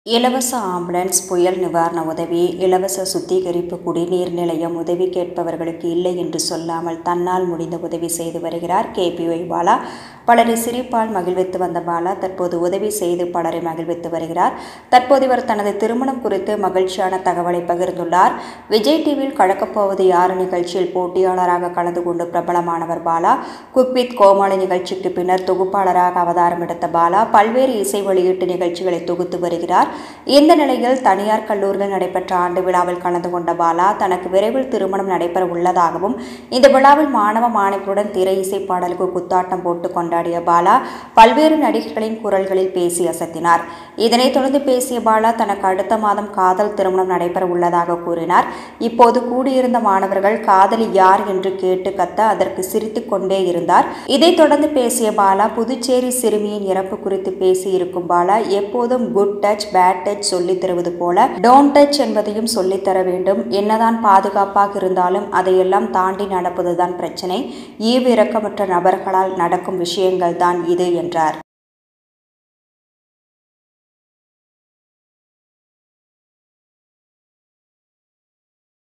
இலவச ஆம்புலன்ஸ், புயல் நிவாரண உதவி, இலவச சுத்திகரிப்பு குடிநீர் நிலையம் உதவி கேட்பவர்களுக்கு இல்லை என்று சொல்லாமல் தன்னால் முடிந்த உதவி செய்து வருகிறார் கேபிஒய் பாலா. பலரை சிரிப்பால் மகிழ்வித்து வந்த பாலா தற்போது உதவி செய்து பலரை மகிழ்வித்து வருகிறார். தற்போது இவர் தனது திருமணம் குறித்து மகிழ்ச்சியான தகவலை பகிர்ந்துள்ளார். விஜய் டிவியில் கலக்கப்போவது யார் நிகழ்ச்சியில் போட்டியாளராக கலந்து கொண்டு பிரபலமானவர் பாலா. குக் வித் கோமாளி நிகழ்ச்சிக்கு பின்னர் தொகுப்பாளராக அவதாரம் எடுத்த பாலா பல்வேறு இசை வெளியீட்டு நிகழ்ச்சிகளை தொகுத்து வருகிறார். இந்த நிலையில் தனியார் கல்லூரியில் நடைபெற்ற ஆண்டு விழாவில் கலந்து கொண்ட பாலா தனக்கு விரைவில் திருமணம் நடைபெற உள்ளதாகவும், இந்த விழாவில் மாணவ மாணவிகளுடன் திரை இசை பாடலுக்கு குத்தாட்டம் போட்டு கொண்டாடிய பாலா பல்வேறு நடிகர்களின் குரல்களில் பேசி அசத்தினார். இதனைத் தொடர்ந்து பேசிய பாலா தனக்கு அடுத்த மாதம் காதல் திருமணம் நடைபெற உள்ளதாக கூறினார். இப்போது கூடியிருந்த மாணவர்கள் காதலி யார் என்று கேட்டு கத்த அதற்கு சிரித்துக் கொண்டே இருந்தார். இதைத் தொடர்ந்து பேசிய பாலா புதுச்சேரி சிறுமியின் இறப்பு குறித்து பேசியிருக்கும் பாலா எப்போதும் குட் டச் பேட் டச் சொல்லித் தருவது போல டோன்ட் டச் என்பதையும் சொல்லித்தர வேண்டும். என்னதான் பாதுகாப்பாக இருந்தாலும் அதையெல்லாம் தாண்டி நடப்பதுதான் பிரச்சனை. ஈவு இரக்கமற்ற நபர்களால் நடக்கும் விஷயங்கள் தான் இது என்றார்.